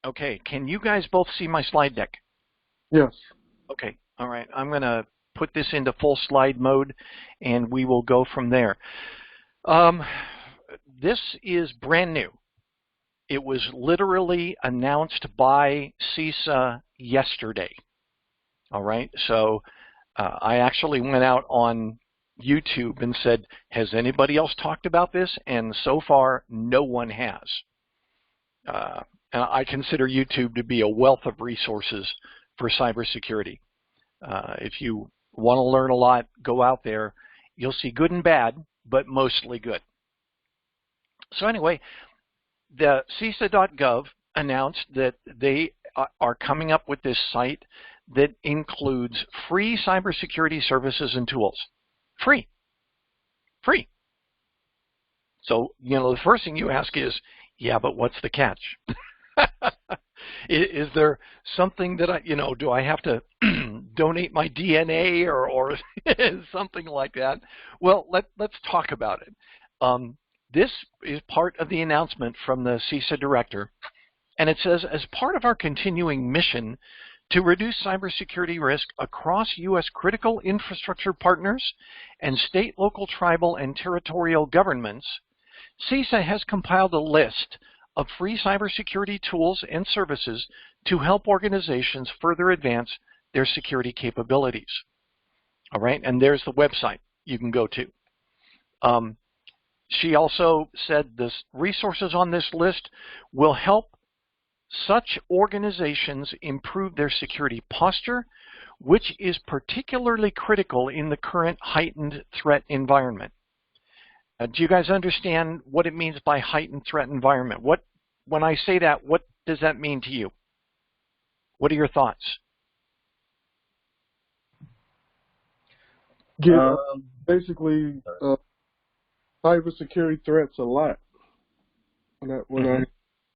Okay, can you guys both see my slide deck? Yes. Okay, all right. I'm going to put this into full slide mode, and we will go from there. This is brand new. It was literally announced by CISA yesterday. All right, so I actually went out on YouTube and said, has anybody else talked about this? And so far, no one has. And I consider YouTube to be a wealth of resources for cybersecurity. If you want to learn a lot, go out there. You'll see good and bad, but mostly good. So anyway, the CISA.GOV announced that they are coming up with this site that includes free cybersecurity services and tools. Free. Free. So, you know, the first thing you ask is, yeah, but what's the catch? Is there something that do I have to donate my DNA or something like that? Well, let's talk about it. This is part of the announcement from the CISA director, and it says, as part of our continuing mission to reduce cybersecurity risk across U.S. critical infrastructure partners and state, local, tribal, and territorial governments, CISA has compiled a list of free cybersecurity tools and services to help organizations further advance their security capabilities. All right, and there's the website you can go to. She also said the resources on this list will help such organizations improve their security posture, which is particularly critical in the current heightened threat environment. Do you guys understand what it means by heightened threat environment? When I say that, what does that mean to you? What are your thoughts? Basically, cybersecurity threats a lot. That's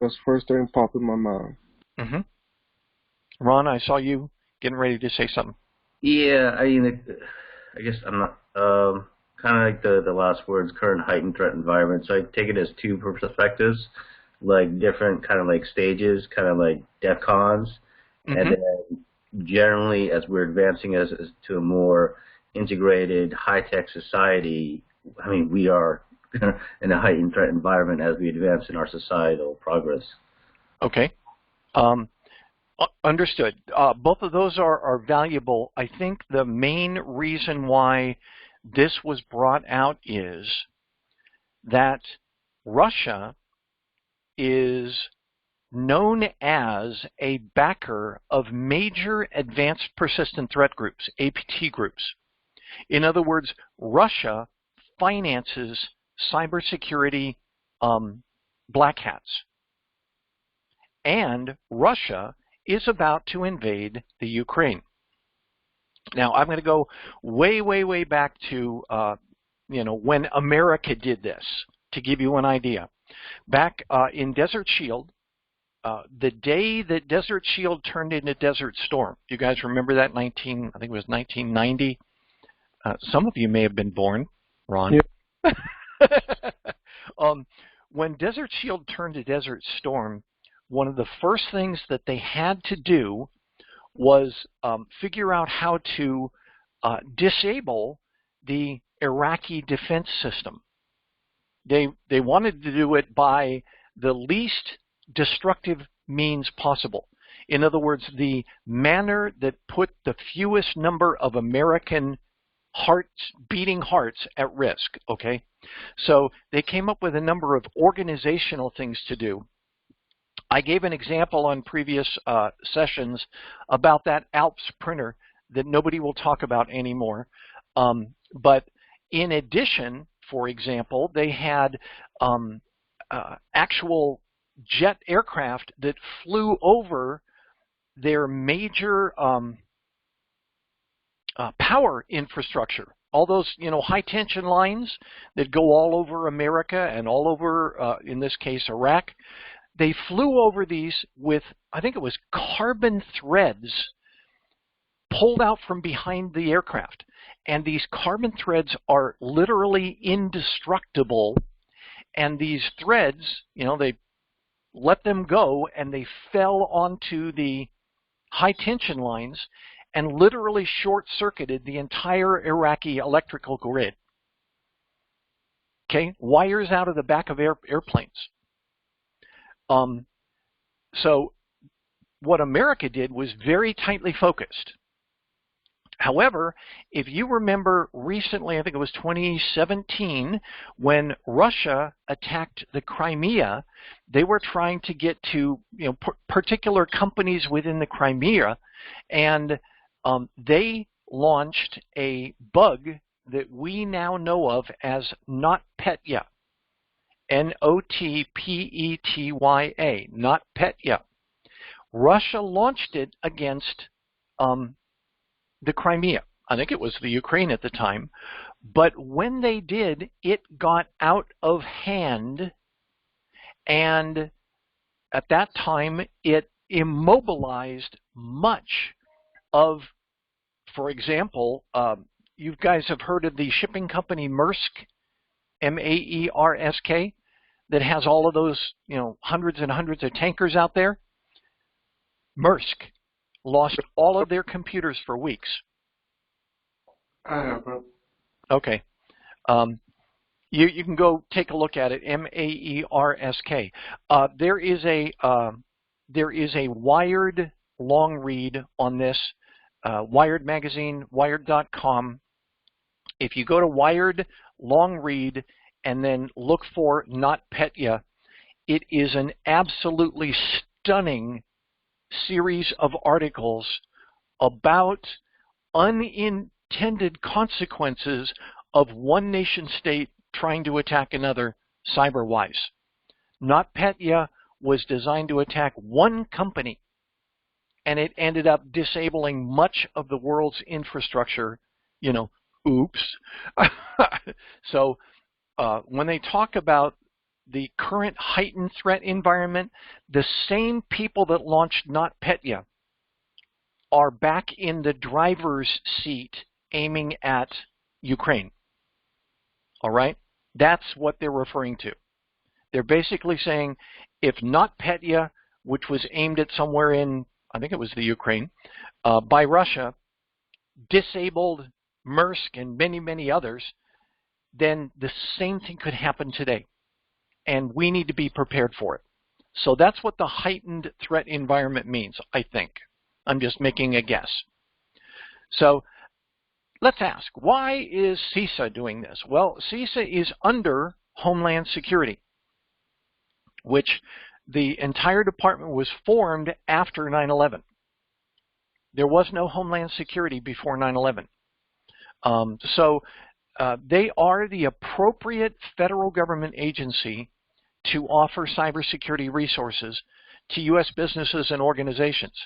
the first thing pop in my mind. Mm-hmm. Ron, I saw you getting ready to say something. Yeah, I mean, I guess I'm not kind of like the last words, current heightened threat environment. So I take it as two perspectives, like different kind of like stages, kind of like DEFCONs, and then generally as we're advancing as to a more integrated high-tech society, I mean, we are in a heightened threat environment as we advance in our societal progress. Okay. Understood. Both of those are valuable. I think the main reason why this was brought out is that Russia is known as a backer of major advanced persistent threat groups, APT groups. In other words, Russia finances cybersecurity black hats. And Russia is about to invade the Ukraine. Now, I'm going to go way, way, way back to when America did this, to give you an idea. Back in Desert Shield, the day that Desert Shield turned into Desert Storm, you guys remember that? I think it was 1990. Some of you may have been born, Ron. Yeah. When Desert Shield turned to Desert Storm, one of the first things that they had to do was figure out how to disable the Iraqi defense system. They wanted to do it by the least destructive means possible. In other words, the manner that put the fewest number of American beating hearts at risk, okay? So they came up with a number of organizational things to do. I gave an example on previous sessions about that ALPS printer that nobody will talk about anymore. But in addition, for example, they had actual jet aircraft that flew over their major power infrastructure. All those, high tension lines that go all over America and all over, in this case, Iraq. They flew over these with, I think it was carbon threads pulled out from behind the aircraft. And these carbon threads are literally indestructible. And these threads, they let them go, and they fell onto the high tension lines and literally short-circuited the entire Iraqi electrical grid. Okay, wires out of the back of airplanes. So what America did was very tightly focused. However, if you remember recently, I think it was 2017, when Russia attacked the Crimea, they were trying to get to particular companies within the Crimea, and they launched a bug that we now know of as NotPetya, N-O-T-P-E-T-Y-A, NotPetya. Russia launched it against the Crimea. I think it was the Ukraine at the time. But when they did, it got out of hand, and at that time it immobilized much of, for example, you guys have heard of the shipping company Maersk, M-A-E-R-S-K, that has all of those, hundreds and hundreds of tankers out there? Maersk lost all of their computers for weeks. I haven't. Okay. You can go take a look at it, M-A-E-R-S-K. There is a Wired long read on this, Wired magazine, Wired.com. If you go to Wired long read and then look for NotPetya, it is an absolutely stunning series of articles about unintended consequences of one nation state trying to attack another cyber-wise. NotPetya was designed to attack one company, and it ended up disabling much of the world's infrastructure. Oops. So when they talk about the current heightened threat environment, the same people that launched NotPetya are back in the driver's seat aiming at Ukraine. All right? That's what they're referring to. They're basically saying if NotPetya, which was aimed at somewhere in, I think it was the Ukraine, by Russia, disabled Maersk and many, many others, then the same thing could happen today. And we need to be prepared for it. So that's what the heightened threat environment means, I think. I'm just making a guess. So let's ask, why is CISA doing this? Well, CISA is under Homeland Security, which the entire department was formed after 9/11. There was no Homeland Security before 9/11. They are the appropriate federal government agency to offer cybersecurity resources to U.S. businesses and organizations.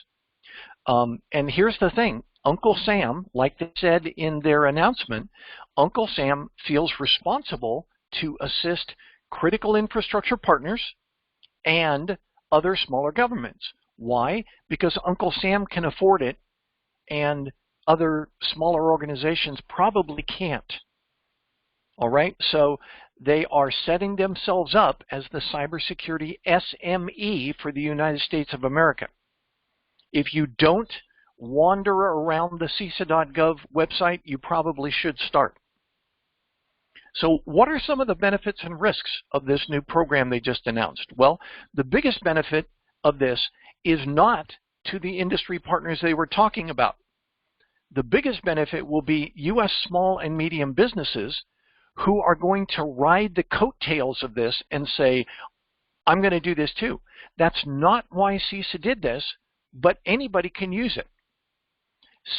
And here's the thing. Uncle Sam, like they said in their announcement, Uncle Sam feels responsible to assist critical infrastructure partners and other smaller governments. Why? Because Uncle Sam can afford it and other smaller organizations probably can't. All right, so they are setting themselves up as the cybersecurity SME for the United States of America. If you don't wander around the CISA.gov website, you probably should start. So what are some of the benefits and risks of this new program they just announced? Well, the biggest benefit of this is not to the industry partners they were talking about. The biggest benefit will be U.S. small and medium businesses who are going to ride the coattails of this and say, I'm going to do this too. That's not why CISA did this, but anybody can use it.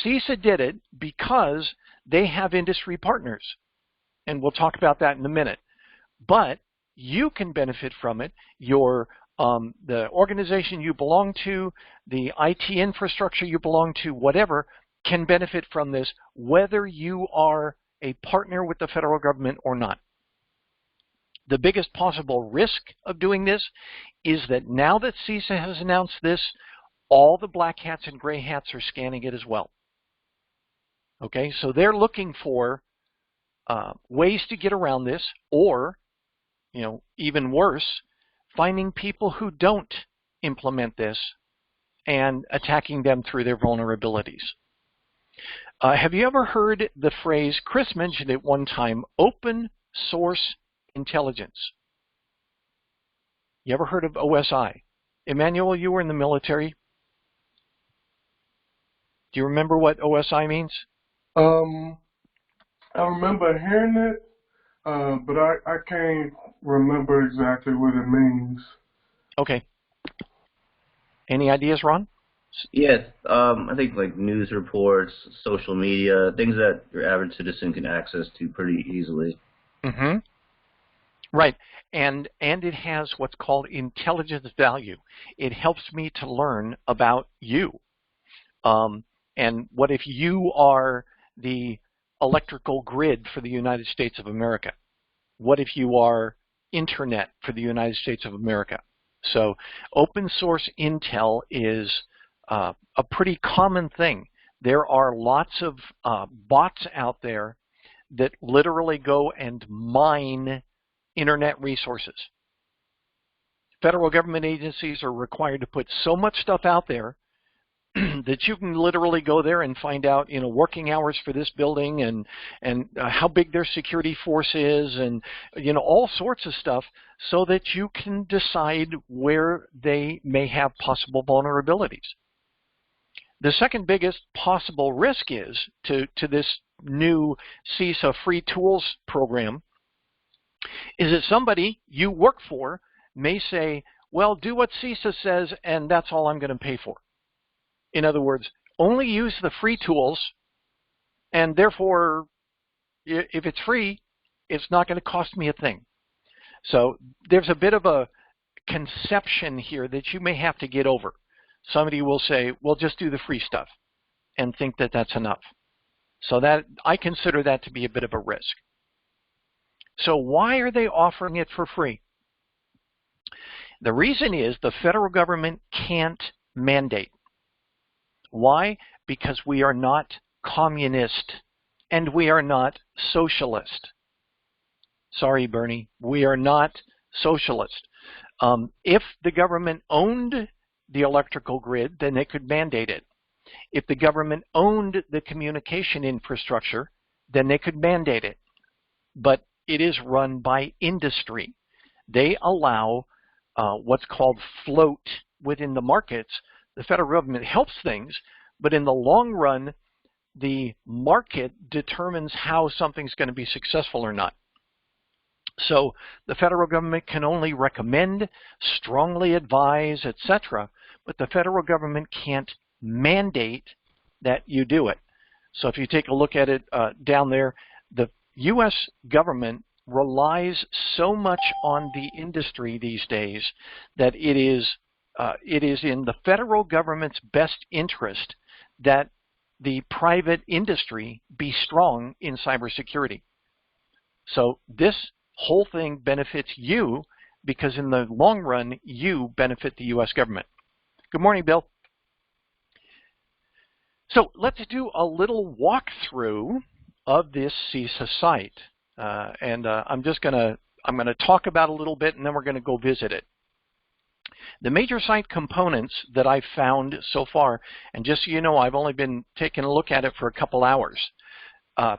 CISA did it because they have industry partners, and we'll talk about that in a minute. But you can benefit from it. The organization you belong to, the IT infrastructure you belong to, whatever, can benefit from this, whether you are a partner with the federal government or not. The biggest possible risk of doing this is that now that CISA has announced this, all the black hats and gray hats are scanning it as well. Okay, so they're looking for ways to get around this, or, even worse, finding people who don't implement this and attacking them through their vulnerabilities. Have you ever heard the phrase, Chris mentioned it one time, open source intelligence? You ever heard of OSI? Emmanuel, you were in the military. Do you remember what OSI means? I remember hearing it, but I can't remember exactly what it means. Okay. Any ideas, Ron? Yes, I think like news reports, social media, things that your average citizen can access to pretty easily. Mm-hmm. Right, and it has what's called intelligence value. It helps me to learn about you. And what if you are the electrical grid for the United States of America? What if you are internet for the United States of America? So open source intel is a pretty common thing. There are lots of bots out there that literally go and mine internet resources. Federal government agencies are required to put so much stuff out there that you can literally go there and find out, working hours for this building and how big their security force is, and all sorts of stuff, so that you can decide where they may have possible vulnerabilities. The second biggest possible risk is to this new CISA free tools program is that somebody you work for may say, well, do what CISA says and that's all I'm going to pay for. In other words, only use the free tools, and therefore, if it's free, it's not going to cost me a thing. So there's a bit of a conception here that you may have to get over. Somebody will say, well, just do the free stuff, and think that that's enough. So that I consider that to be a bit of a risk. So why are they offering it for free? The reason is the federal government can't mandate. Why? Because we are not communist and we are not socialist. Sorry, Bernie, we are not socialist. If the government owned the electrical grid, then they could mandate it. If the government owned the communication infrastructure, then they could mandate it. But it is run by industry. They allow what's called float within the markets. The federal government helps things, but in the long run, the market determines how something's going to be successful or not. So the federal government can only recommend, strongly advise, etc., but the federal government can't mandate that you do it. So if you take a look at it down there, the U.S. government relies so much on the industry these days that it is in the federal government's best interest that the private industry be strong in cybersecurity. So this whole thing benefits you because in the long run, you benefit the U.S. government. Good morning, Bill. So let's do a little walkthrough of this CISA site. I'm going to talk about it a little bit, and then we're going to go visit it. The major site components that I've found so far, and just so you know, I've only been taking a look at it for a couple hours.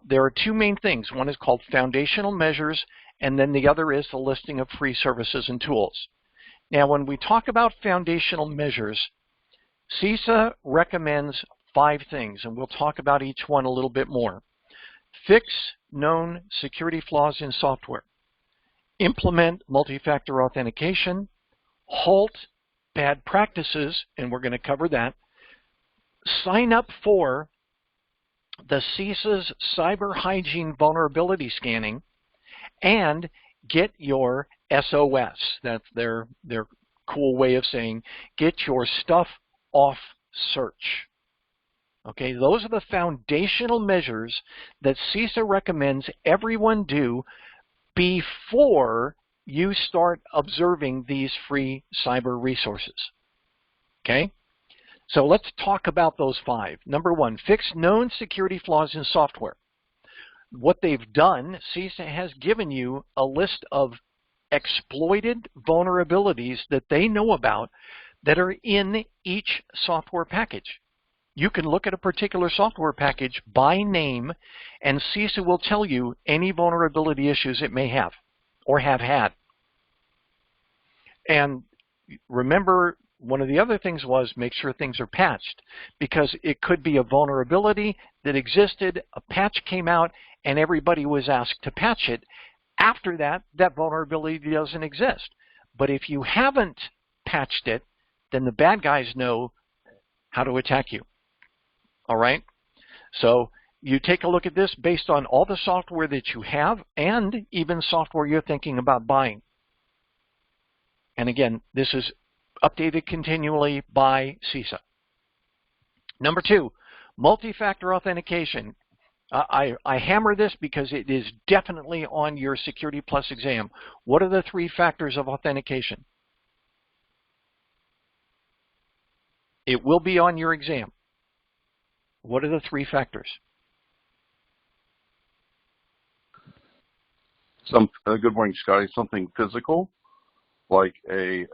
There are two main things. One is called foundational measures, and then the other is the listing of free services and tools. Now, when we talk about foundational measures, CISA recommends 5 things, and we'll talk about each one a little bit more. Fix known security flaws in software. Implement multi-factor authentication. Halt bad practices, and we're going to cover that. Sign up for the CISA's cyber hygiene vulnerability scanning, and get your SOS. That's their cool way of saying get your stuff off search. Okay, those are the foundational measures that CISA recommends everyone do before you start observing these free cyber resources. Okay, so let's talk about those 5. Number 1, fix known security flaws in software. What they've done, CISA has given you a list of exploited vulnerabilities that they know about that are in each software package. You can look at a particular software package by name, and CISA will tell you any vulnerability issues it may have or have had. And remember, one of the other things was make sure things are patched, because it could be a vulnerability that existed, a patch came out, and everybody was asked to patch it. After that, that vulnerability doesn't exist. But if you haven't patched it, then the bad guys know how to attack you. All right? So you take a look at this based on all the software that you have and even software you're thinking about buying. And again, this is updated continually by CISA. Number 2, multi-factor authentication. I hammer this because it is definitely on your Security Plus exam. What are the 3 factors of authentication? It will be on your exam. What are the 3 factors? Good morning, Scotty. Something physical, like a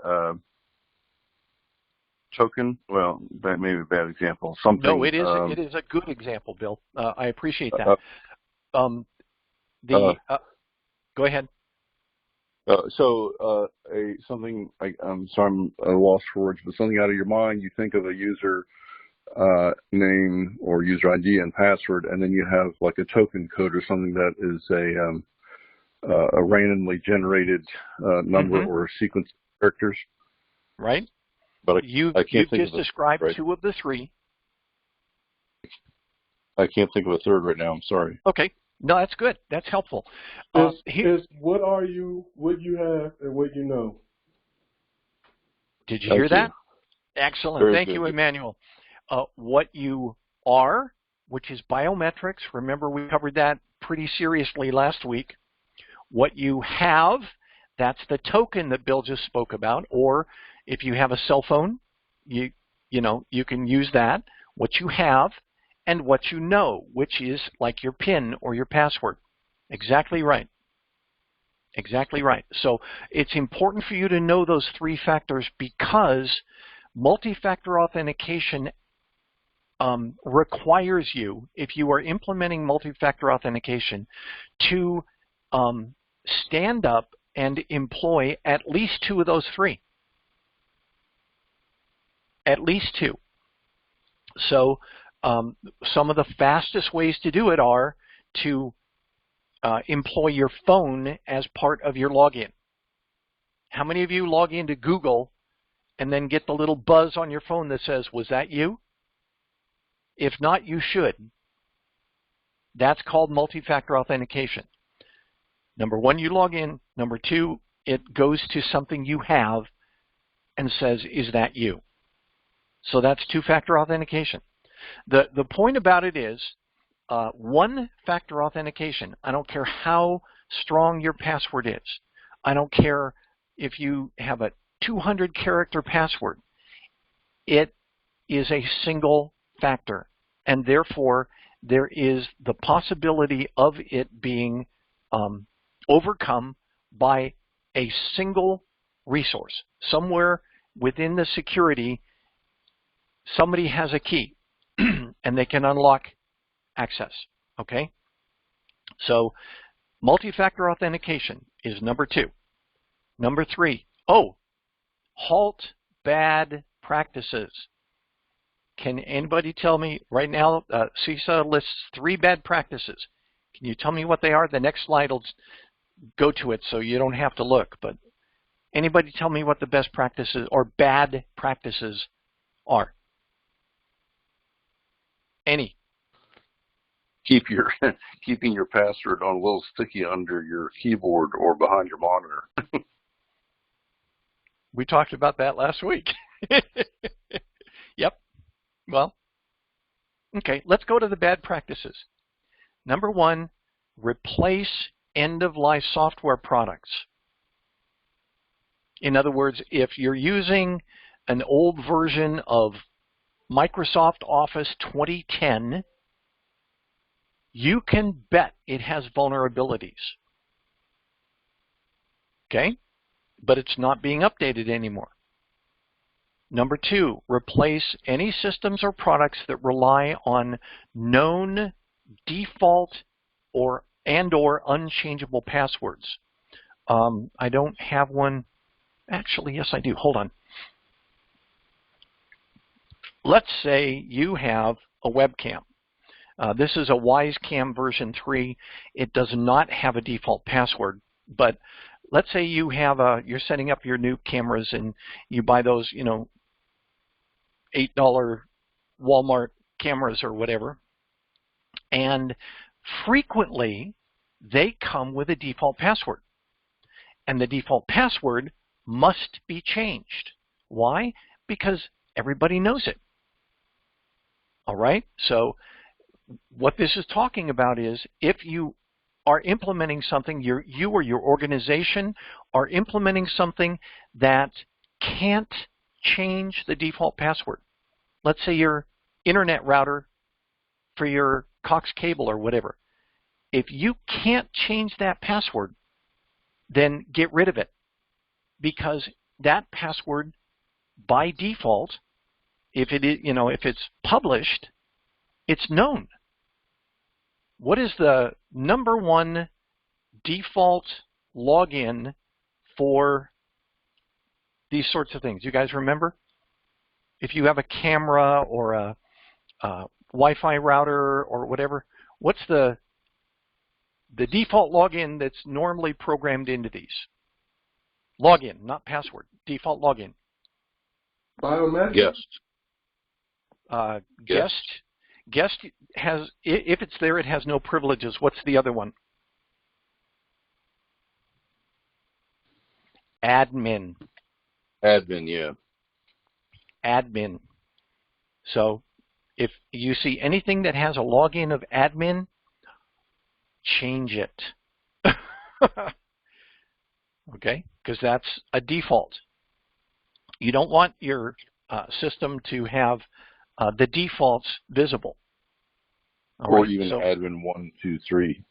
token. Well, that may be a bad example. Something. No, it is. It is a good example, Bill. I appreciate that. Go ahead. Something. I'm sorry, I'm at a loss for words, but something out of your mind. You think of a user name or user ID and password, and then you have like a token code or something that is a randomly generated number or a sequence of characters. Right. But you've just described 2 of the 3. I can't think of a third right now. I'm sorry. Okay. No, that's good. That's helpful. Is what you have, and what you know. Did you hear that? Excellent. Very Thank good. you, Emmanuel. What you are, which is biometrics. Remember, we covered that pretty seriously last week. What you have, that's the token that Bill just spoke about. Or if you have a cell phone, you can use that. What you have and what you know, which is like your PIN or your password. Exactly right. Exactly right. So it's important for you to know those 3 factors, because multi-factor authentication requires you, if you are implementing multi-factor authentication, to stand up and employ at least 2 of those 3. At least 2. So some of the fastest ways to do it are to employ your phone as part of your login. How many of you log into Google and then get the little buzz on your phone that says, was that you? If not, you should. That's called multi-factor authentication. Number 1, you log in. Number 2, it goes to something you have and says, is that you? So that's 2-factor authentication. The point about it is, 1-factor authentication, I don't care how strong your password is. I don't care if you have a 200-character password. It is a single factor, and therefore there is the possibility of it being overcome by a single resource. Somewhere within the security, somebody has a key and they can unlock access. Okay? So multi-factor authentication is number 2. Number 3, halt bad practices. Can anybody tell me right now, CISA lists 3 bad practices. Can you tell me what they are? The next slide will go to it so you don't have to look. But anybody tell me what the best practices or bad practices are? Any? Keeping your password on a little sticky under your keyboard or behind your monitor. We talked about that last week. Yep. Well, okay, let's go to the bad practices. Number 1, replace end-of-life software products. In other words, if you're using an old version of Microsoft Office 2010, you can bet it has vulnerabilities. Okay? but it's not being updated anymore. Number 2, replace any systems or products that rely on known default or unchangeable passwords. I don't have one. Actually, yes, I do. Hold on. Let's say you have a webcam. This is a WiseCam version 3. It does not have a default password, but let's say you have you're setting up your new cameras and you buy those, $8 Walmart cameras or whatever, and frequently they come with a default password, and the default password must be changed. Why? Because everybody knows it. All right? So what this is talking about is if you are implementing something, you or your organization are implementing something that can't change the default password. Let's say your internet router for your Cox cable or whatever. If you can't change that password, then get rid of it, because that password by default, if it is, if it's published, it's known. What is the number one default login for these sorts of things? You guys remember? If you have a camera or a Wi-Fi router or whatever, what's the default login that's normally programmed into these? Login, not password. Default login. Biometric. Guest has, if it's there, it has no privileges. What's the other one? Admin. Admin, yeah. Admin. So if you see anything that has a login of admin, change it. Okay? Because that's a default. You don't want your system to have the defaults visible. All or right, even so, admin 1, 2, 3.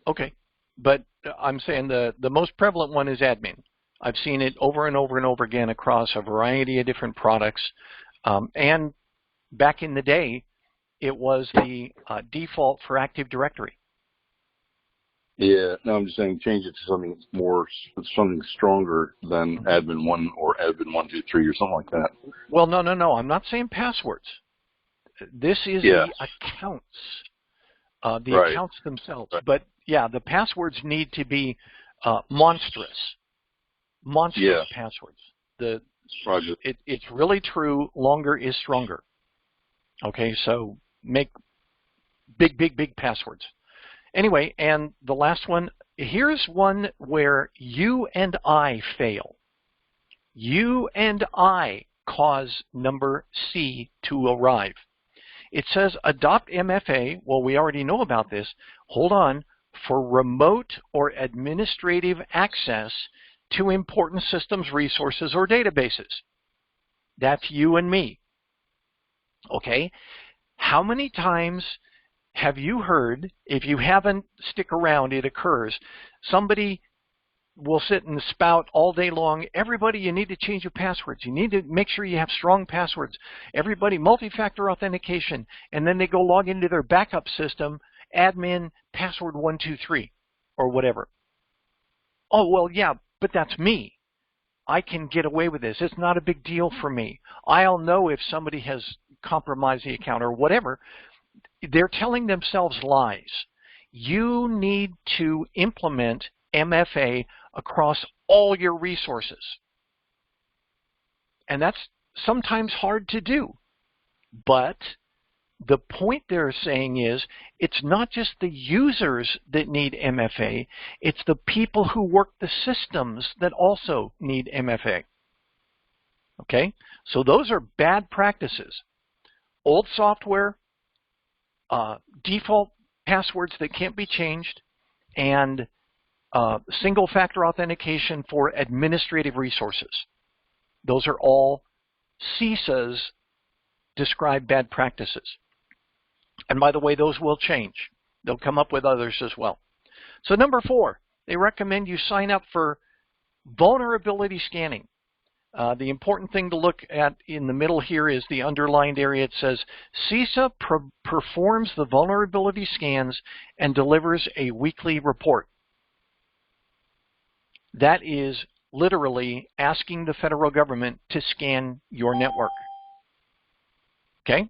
Okay, but I'm saying the most prevalent one is admin. I've seen it over and over and over again across a variety of different products. And back in the day, it was the default for Active Directory. Yeah, no, I'm just saying change it to something something stronger than admin 1 or admin 1, 2, 3 or something like that. Well, no. I'm not saying passwords. This is the accounts, accounts themselves. Right. But yeah, the passwords need to be monstrous passwords. It's really true. Longer is stronger. Okay, so make big passwords. Anyway, and the last one, here's one where you and I fail. You and I cause number C to arrive. It says adopt MFA. Well, we already know about this. Hold on. For remote or administrative access to important systems, resources, or databases. That's you and me. Okay? How many times have you heard, if you haven't, stick around, it occurs, somebody will sit and spout all day long, everybody, you need to change your passwords. You need to make sure you have strong passwords. Everybody, multi-factor authentication. And then they go log into their backup system, admin, password 123, or whatever. Oh, well, yeah, but that's me. I can get away with this. It's not a big deal for me. I'll know if somebody has compromised the account or whatever. They're telling themselves lies. You need to implement MFA across all your resources. And that's sometimes hard to do. But the point they're saying is it's not just the users that need MFA, it's the people who work the systems that also need MFA. Okay? So those are bad practices. Old software, default passwords that can't be changed, and single-factor authentication for administrative resources. Those are all CISA's described bad practices. And by the way, those will change. They'll come up with others as well. So number 4, they recommend you sign up for Vulnerability scanning. The important thing to look at in the middle here is the underlined area. It says, CISA performs the vulnerability scans and delivers a weekly report. That is literally asking the federal government to scan your network. Okay?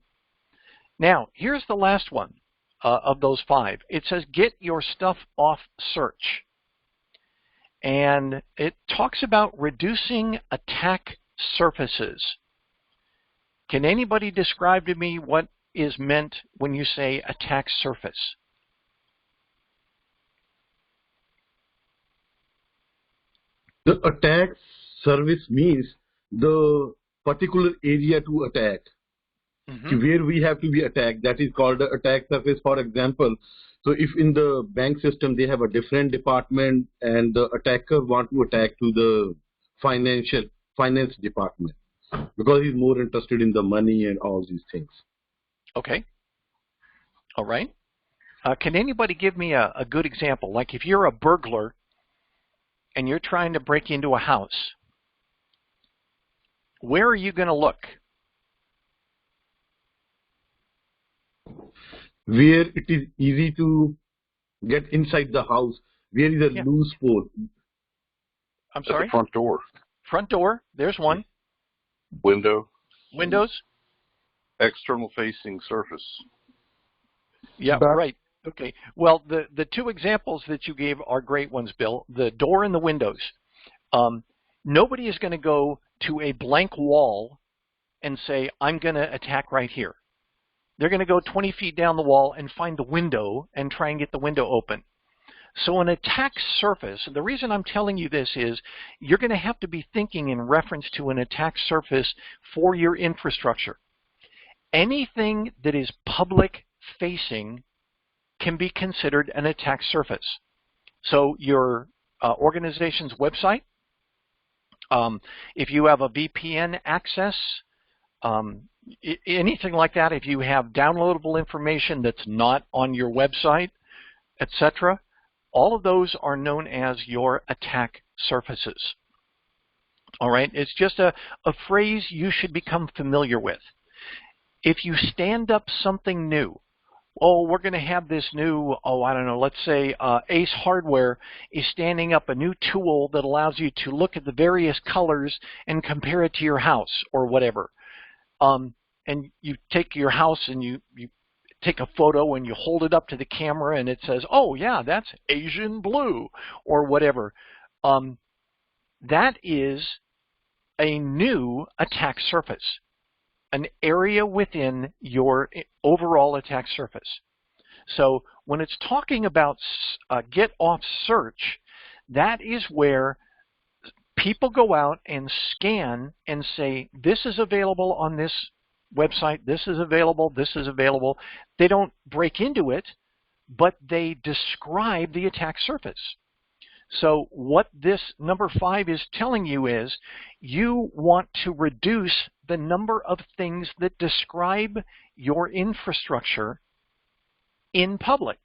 Now, here's the last one of those 5. It says, get your stuff off search. And it talks about reducing attack surfaces. Can anybody describe to me what is meant when you say attack surface? The attack surface means the particular area to attack, where we have to be attacked. That is called the attack surface. For example, so if in the bank system they have a different department and the attacker want to attack to the finance department because he's more interested in the money and all these things. Okay. All right. Can anybody give me a good example? Like if you're a burglar and you're trying to break into a house, where are you going to look? Where it is easy to get inside the house, where is a loose spot. I'm sorry? At the front door. Front door, there's one. Window. Windows? External facing surface. Yeah, right. Okay. Well, the 2 examples that you gave are great ones, Bill. The door and the windows. Nobody is going to go to a blank wall and say, I'm going to attack right here. They're going to go 20 feet down the wall and find the window and try and get the window open. So an attack surface, the reason I'm telling you this is you're going to have to be thinking in reference to an attack surface for your infrastructure. Anything that is public facing can be considered an attack surface. So your organization's website, if you have a VPN access, anything like that, if you have downloadable information that's not on your website, etc., all of those are known as your attack surfaces. All right? It's just a phrase you should become familiar with. If you stand up something new, we're going to have this new, I don't know, let's say Ace Hardware is standing up a new tool that allows you to look at the various colors and compare it to your house or whatever. And you take your house and you take a photo and you hold it up to the camera and it says, oh yeah, that's Asian blue or whatever. That is a new attack surface, an area within your overall attack surface. So when it's talking about get off search, that is where people go out and scan and say, this is available on this website, this is available, this is available. They don't break into it, but they describe the attack surface. So what this number 5 is telling you is you want to reduce the number of things that describe your infrastructure in public.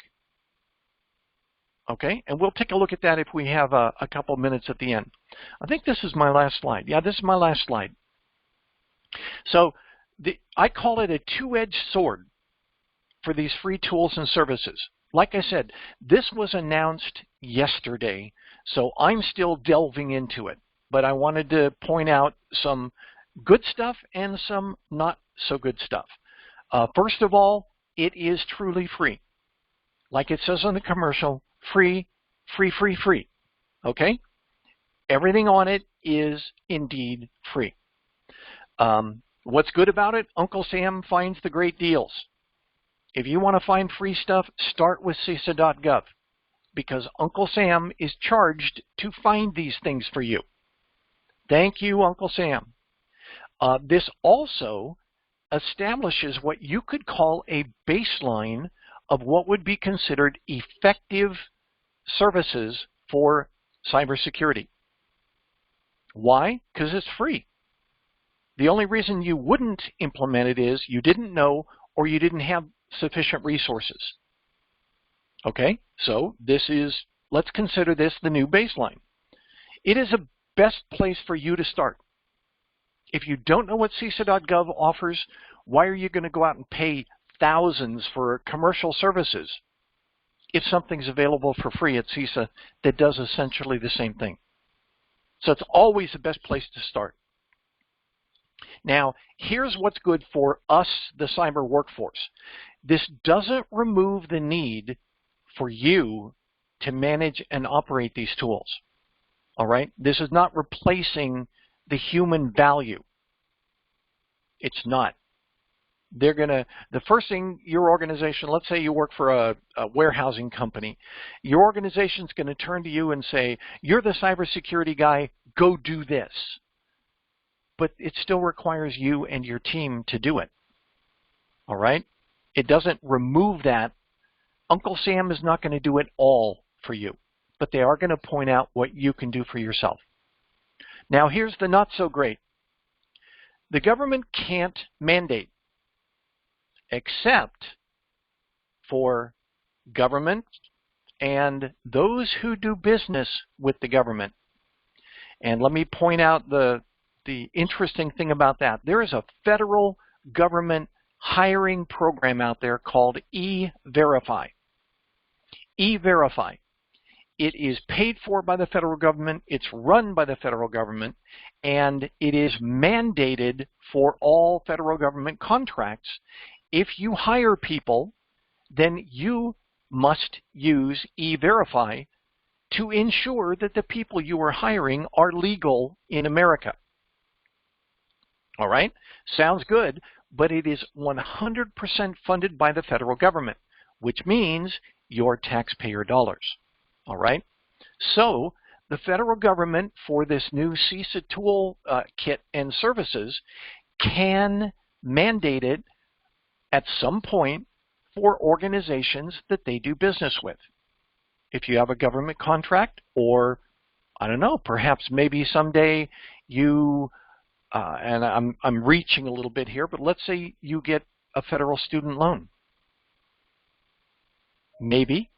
Okay, and we'll take a look at that if we have a couple minutes at the end. I think this is my last slide. Yeah, this is my last slide. So I call it a two-edged sword for these free tools and services. Like I said, this was announced yesterday, so I'm still delving into it. But I wanted to point out some good stuff and some not so good stuff. First of all, it is truly free. Like it says on the commercial, free, free, free, free. Okay? Everything on it is indeed free. What's good about it? Uncle Sam finds the great deals. If you want to find free stuff, start with CISA.GOV, because Uncle Sam is charged to find these things for you. Thank you, Uncle Sam. This also establishes what you could call a baseline of what would be considered effective services for cybersecurity. Why? Because it's free. The only reason you wouldn't implement it is you didn't know or you didn't have sufficient resources. Okay, so this is, let's consider this the new baseline. It is best place for you to start. If you don't know what CISA.gov offers, why are you going to go out and pay thousands for commercial services if something's available for free at CISA that does essentially the same thing? So it's always the best place to start. Now, here's what's good for us, the cyber workforce. This doesn't remove the need for you to manage and operate these tools. All right? This is not replacing the human value. It's not. They're going to, the first thing your organization, let's say you work for a warehousing company, your organization's going to turn to you and say, you're the cybersecurity guy, go do this. But it still requires you and your team to do it. All right? It doesn't remove that. Uncle Sam is not going to do it all for you, but they are going to point out what you can do for yourself. Now, here's the not so great. The government can't mandate, except for government and those who do business with the government. And let me point out the interesting thing about that. There is a federal government hiring program out there called E-Verify. E-Verify. It is paid for by the federal government, it's run by the federal government, and it is mandated for all federal government contracts. If you hire people, then you must use E-Verify to ensure that the people you are hiring are legal in America. All right? Sounds good, but it is 100% funded by the federal government, which means your taxpayer dollars. All right? So the federal government, for this new CISA tool kit and services, can mandate it at some point for organizations that they do business with. If you have a government contract, or I don't know, perhaps maybe someday you, and I'm reaching a little bit here, but let's say you get a federal student loan. Maybe.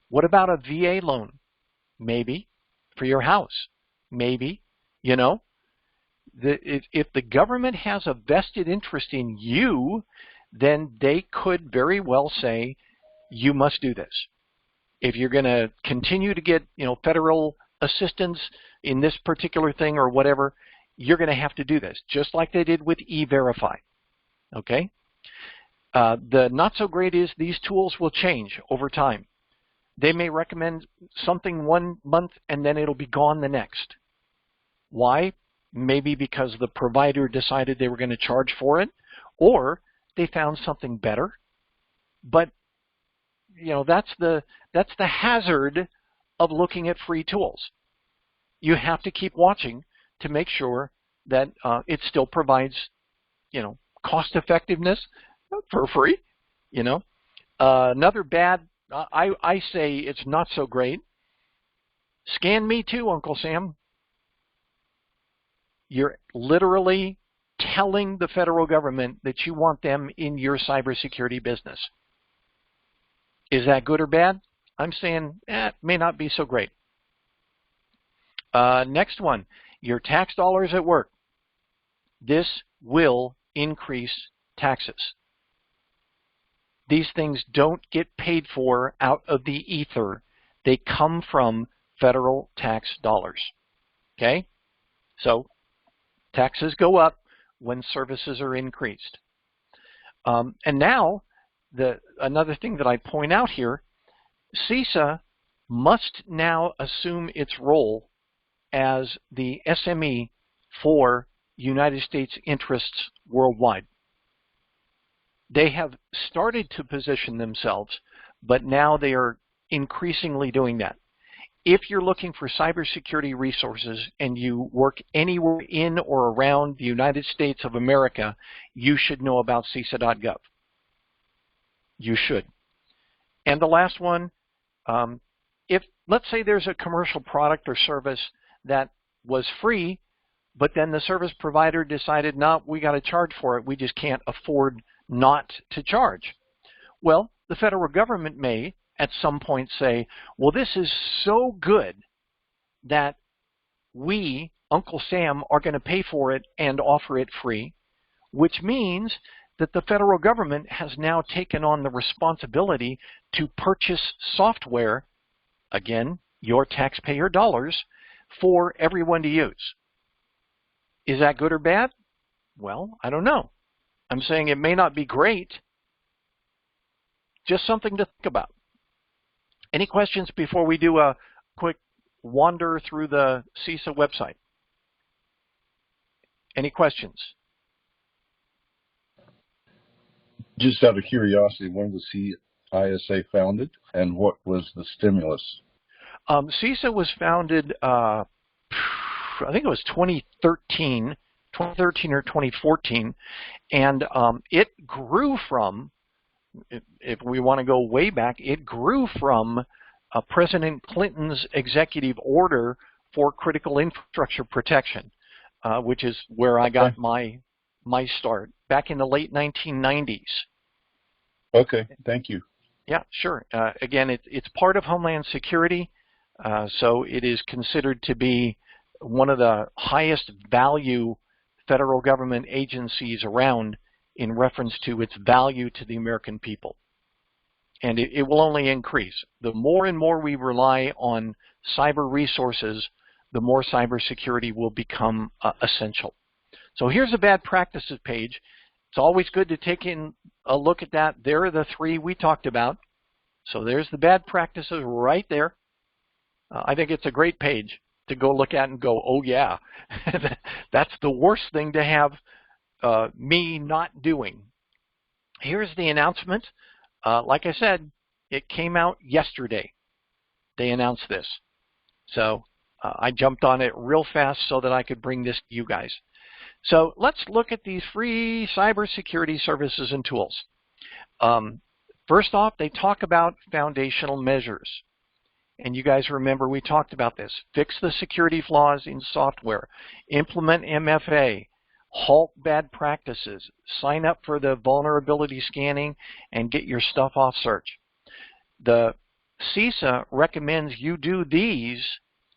What about a VA loan? Maybe. For your house? Maybe. You know, if the government has a vested interest in you, then they could very well say, you must do this. If you're going to continue to get, you know, federal assistance in this particular thing or whatever, you're going to have to do this, just like they did with E-Verify. Okay? The not so great is these tools will change over time. They may recommend something one month and then it'll be gone the next. Why? Maybe because the provider decided they were going to charge for it, or they found something better. But you know, that's the hazard of looking at free tools. You have to keep watching to make sure that it still provides, you know, cost effectiveness for free. You know, another bad, I say it's not so great. Scan me too, Uncle Sam. You're literally telling the federal government that you want them in your cybersecurity business. Is that good or bad? I'm saying it may not be so great. Next one, your tax dollars at work. This will increase taxes. These things don't get paid for out of the ether. They come from federal tax dollars. Okay? So taxes go up when services are increased. And now, another thing that I point out here, CISA must now assume its role as the SME for United States interests worldwide. They have started to position themselves, but now they are increasingly doing that. If you're looking for cybersecurity resources and you work anywhere in or around the United States of America, you should know about CISA.gov. You should. And the last one, if let's say there's a commercial product or service that was free, but then the service provider decided, no, we got to charge for it. We just can't afford not to charge. Well, the federal government may at some point say, well, this is so good that we Uncle Sam are going to pay for it and offer it free, which means that the federal government has now taken on the responsibility to purchase software, again, your taxpayer dollars, for everyone to use. Is that good or bad? Well, I don't know. I'm saying it may not be great. Just something to think about. Any questions before we do a quick wander through the CISA website? Any questions? Just out of curiosity, when was CISA founded, and what was the stimulus? CISA was founded, I think it was 2013 or 2014, and it grew from, if we want to go way back, it grew from President Clinton's executive order for critical infrastructure protection, which is where I got my start back in the late 1990s. Okay, thank you. Yeah, sure. Again, it's part of Homeland Security, so it is considered to be one of the highest value federal government agencies around in reference to its value to the American people. And it will only increase. The more and more we rely on cyber resources, the more cybersecurity will become essential. So here's a bad practices page. It's always good to take in a look at that. There are the three we talked about. So there's the bad practices right there. I think it's a great page to go look at and go, oh yeah, that's the worst thing to have me not doing. Here's the announcement. Like I said, it came out yesterday. They announced this. So I jumped on it real fast so that I could bring this to you guys. So let's look at these free cybersecurity services and tools. First off, they talk about foundational measures. And you guys remember we talked about this. Fix the security flaws in software. Implement MFA. Halt bad practices. Sign up for the vulnerability scanning and get your stuff off search. The CISA recommends you do these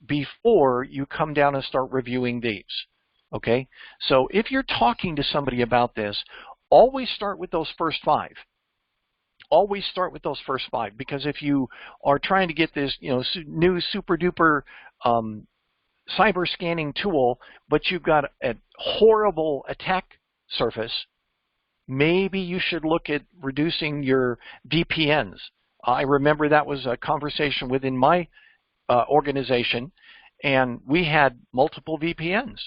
before you come down and start reviewing these. Okay? So if you're talking to somebody about this, always start with those first five. Always start with those first five, because if you are trying to get this, new super duper cyber scanning tool, but you've got a horrible attack surface, maybe you should look at reducing your VPNs. I remember that was a conversation within my organization, and we had multiple VPNs.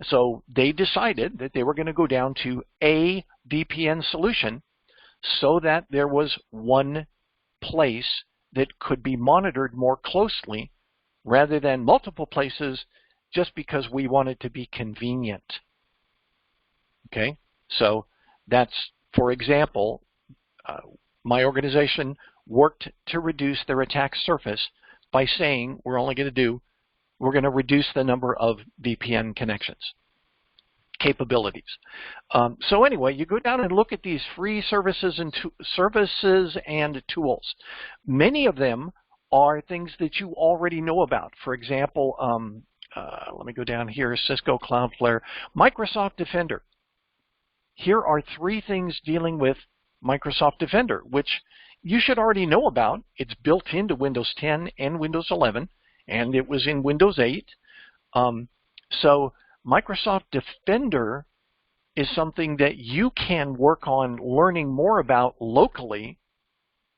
So they decided that they were going to go down to a VPN solution so that there was one place that could be monitored more closely rather than multiple places just because we want it to be convenient. Okay, so that's, for example, my organization worked to reduce their attack surface by saying we're going to reduce the number of VPN connections capabilities. So anyway, you go down and look at these free services and tools. Many of them are things that you already know about. For example, let me go down here, Cisco Cloudflare, Microsoft Defender. Here are three things dealing with Microsoft Defender, which you should already know about. It's built into Windows 10 and Windows 11, and it was in Windows 8. So Microsoft Defender is something that you can work on learning more about locally,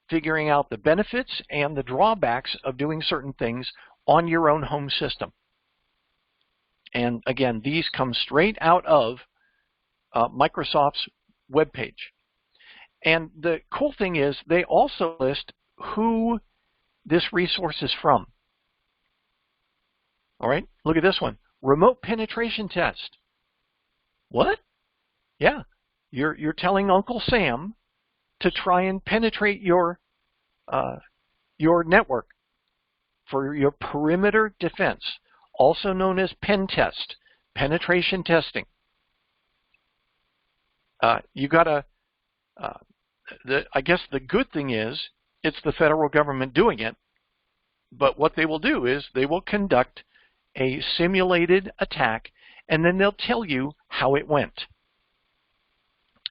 figuring out the benefits and the drawbacks of doing certain things on your own home system. And again, these come straight out of Microsoft's webpage. And the cool thing is they also list who this resource is from. All right, look at this one. Remote penetration test. What? Yeah, you're telling Uncle Sam to try and penetrate your network for your perimeter defense, also known as pen test, penetration testing. You got I guess the good thing is it's the federal government doing it, but what they will do is they will conduct a simulated attack, and then they'll tell you how it went.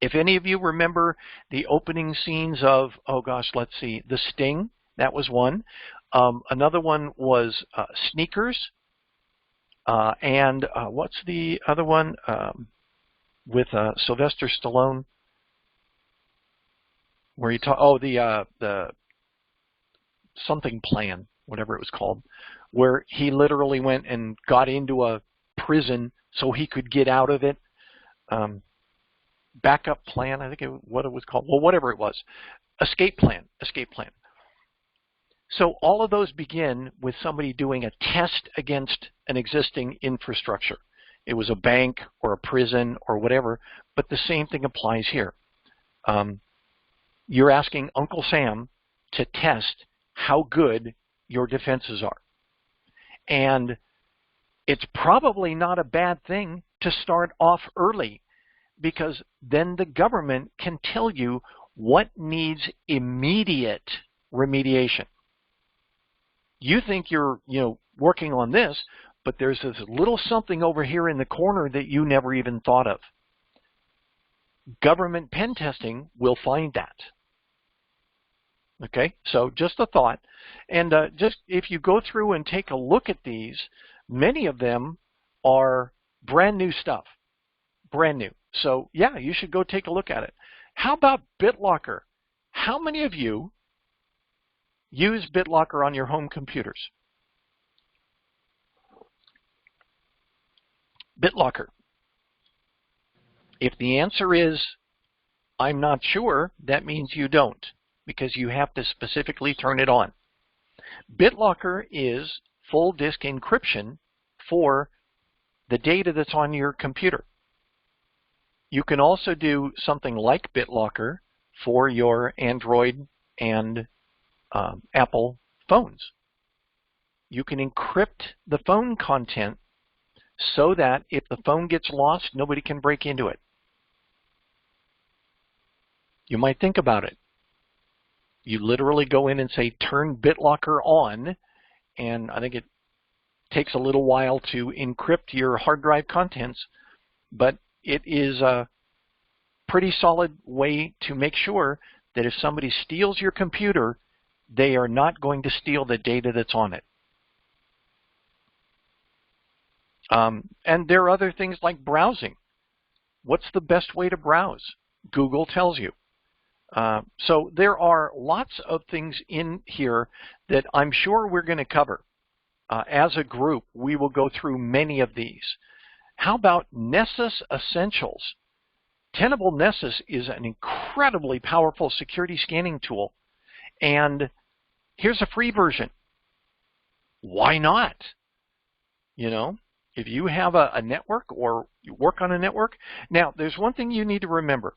If any of you remember the opening scenes of, oh gosh, let's see, The Sting, that was one. Another one was Sneakers. And what's the other one with Sylvester Stallone? Where you talk, oh, the something plan, whatever it was called, where he literally went and got into a prison so he could get out of it. Backup plan, I think what it was called. Well, whatever it was. Escape plan. So all of those begin with somebody doing a test against an existing infrastructure. It was a bank or a prison or whatever, but the same thing applies here. You're asking Uncle Sam to test how good your defenses are. And it's probably not a bad thing to start off early, because then the government can tell you what needs immediate remediation. You think you're, working on this, but there's this little something over here in the corner that you never even thought of. Government pen testing will find that. Okay, so just a thought. And just if you go through and take a look at these, many of them are brand new stuff. Brand new. So yeah, you should go take a look at it. How about BitLocker? How many of you use BitLocker on your home computers? BitLocker. If the answer is, I'm not sure, that means you don't, because you have to specifically turn it on. BitLocker is full disk encryption for the data that's on your computer. You can also do something like BitLocker for your Android and Apple phones. You can encrypt the phone content so that if the phone gets lost, nobody can break into it. You might think about it. You literally go in and say, turn BitLocker on, and I think it takes a little while to encrypt your hard drive contents, but it is a pretty solid way to make sure that if somebody steals your computer, they are not going to steal the data that's on it. And there are other things like browsing. What's the best way to browse? Google tells you. So there are lots of things in here that I'm sure we're going to cover. As a group, we will go through many of these. How about Nessus Essentials? Tenable Nessus is an incredibly powerful security scanning tool. And here's a free version. Why not? If you have a network or you work on a network. Now, there's one thing you need to remember.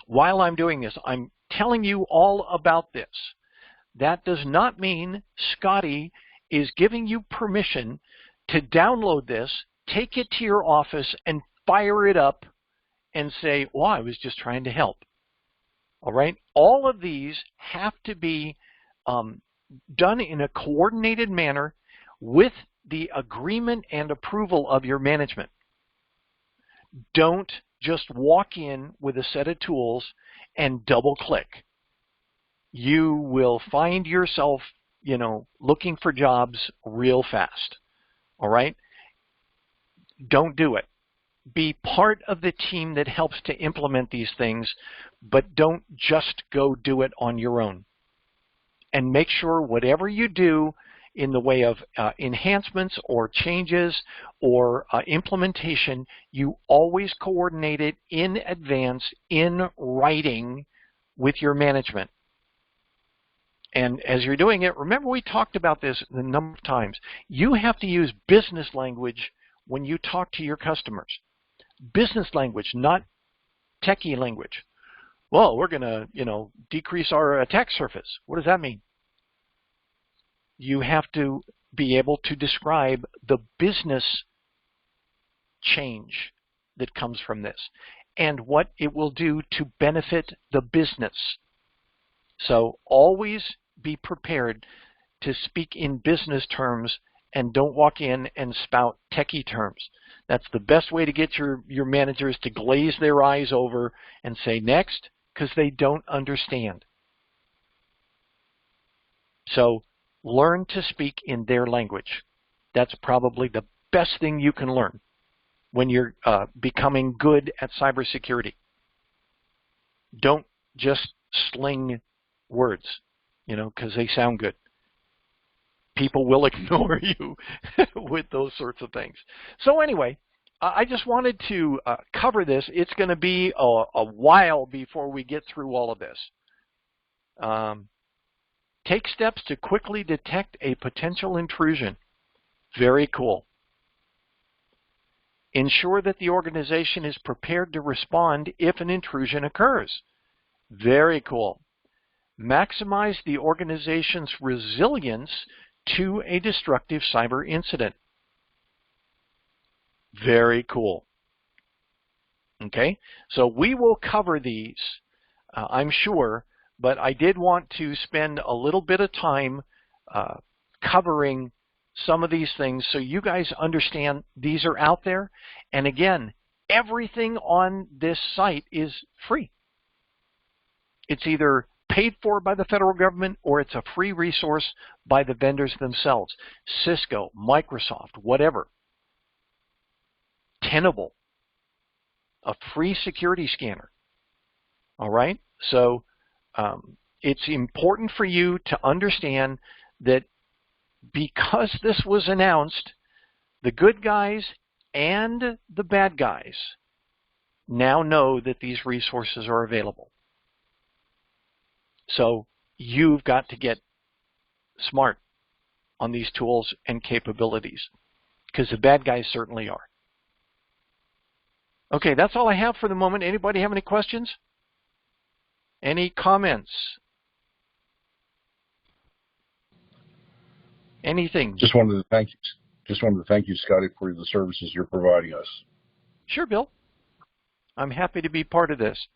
While I'm doing this, I'm telling you all about this. That does not mean Scotty is giving you permission to download this, take it to your office, and fire it up and say, well, I was just trying to help. All right? All of these have to be done in a coordinated manner with the agreement and approval of your management. Don't just walk in with a set of tools and double click. You will find yourself, looking for jobs real fast. All right? Don't do it. Be part of the team that helps to implement these things, but don't just go do it on your own. And make sure whatever you do in the way of enhancements or changes or implementation, you always coordinate it in advance in writing with your management. And as you're doing it, remember we talked about this a number of times. You have to use business language when you talk to your customers. Business language, not techie language. Well, we're going to, decrease our attack surface. What does that mean? You have to be able to describe the business change that comes from this and what it will do to benefit the business. So always be prepared to speak in business terms and don't walk in and spout techie terms. That's the best way to get your managers to glaze their eyes over and say next, because they don't understand. So learn to speak in their language. That's probably the best thing you can learn when you're becoming good at cybersecurity. Don't just sling words, because they sound good. People will ignore you with those sorts of things. So anyway, I just wanted to cover this. It's going to be a while before we get through all of this. Take steps to quickly detect a potential intrusion. Very cool. Ensure that the organization is prepared to respond if an intrusion occurs. Very cool. Maximize the organization's resilience to a destructive cyber incident. Very cool. Okay, so we will cover these, I'm sure, but I did want to spend a little bit of time covering some of these things so you guys understand these are out there. And again, everything on this site is free. It's either paid for by the federal government or it's a free resource by the vendors themselves. Cisco, Microsoft, whatever. Tenable, a free security scanner. All right? So it's important for you to understand that because this was announced, the good guys and the bad guys now know that these resources are available. So you've got to get smart on these tools and capabilities, because the bad guys certainly are. Okay, that's all I have for the moment. Anybody have any questions? Any comments? Anything? Just wanted to thank you, Scotty, for the services you're providing us. Sure, Bill. I'm happy to be part of this.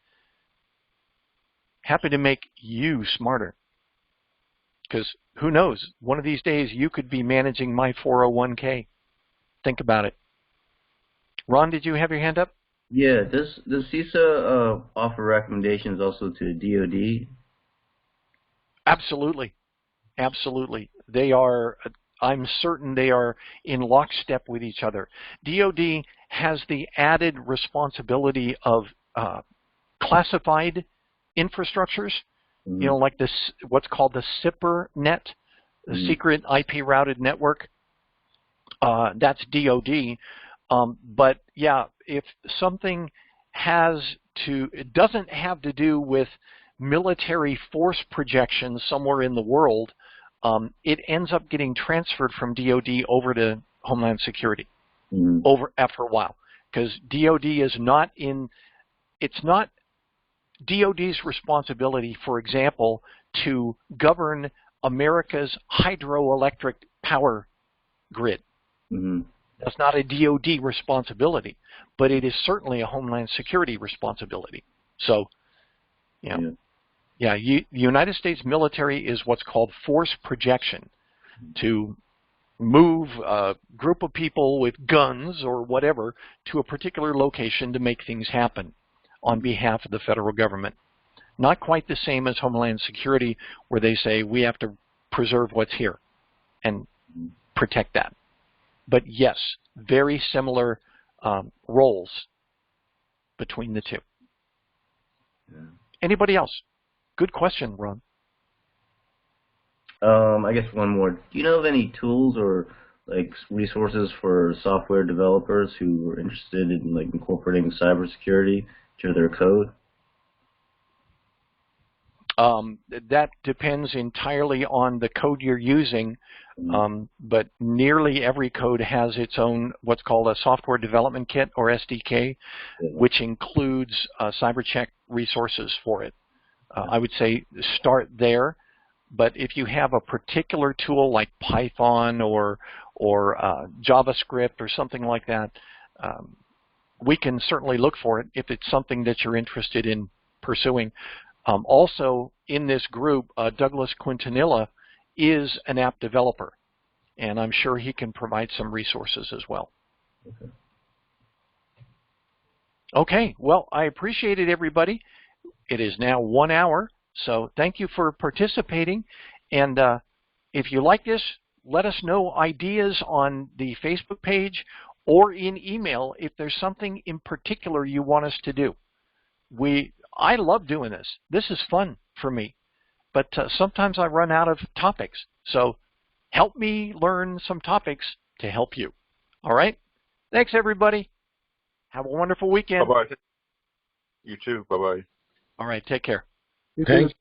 Happy to make you smarter. Because who knows, one of these days you could be managing my 401k. Think about it. Ron, did you have your hand up? Yeah, does CISA offer recommendations also to DoD? Absolutely. Absolutely. They are, I'm certain they are in lockstep with each other. DoD has the added responsibility of classified infrastructures, like this, what's called the SIPR net, the secret IP routed network. That's DoD. But yeah, if something it doesn't have to do with military force projections somewhere in the world, it ends up getting transferred from DoD over to Homeland Security over after a while, because DoD is not in. It's not DoD's responsibility, for example, to govern America's hydroelectric power grid. That's not a DoD responsibility, but it is certainly a Homeland Security responsibility. So, the United States military is what's called force projection, to move a group of people with guns or whatever to a particular location to make things happen on behalf of the federal government. Not quite the same as Homeland Security, where they say we have to preserve what's here and protect that. But yes, very similar roles between the two. Anybody else? Good question, Ron. I guess one more. Do you know of any tools or resources for software developers who are interested in incorporating cybersecurity to their code? That depends entirely on the code you're using, but nearly every code has its own what's called a software development kit, or SDK, which includes CyberCheck resources for it. I would say start there, but if you have a particular tool like Python or JavaScript or something like that, we can certainly look for it if it's something that you're interested in pursuing. Also, in this group, Douglas Quintanilla is an app developer, and I'm sure he can provide some resources as well. Okay, well, I appreciate it, everybody. It is now 1 hour, so thank you for participating. And if you like this, let us know ideas on the Facebook page or in email if there's something in particular you want us to do. I love doing this. This is fun for me, but sometimes I run out of topics. So help me learn some topics to help you. All right? Thanks, everybody. Have a wonderful weekend. Bye-bye. You too. Bye-bye. All right, take care. You Thank too.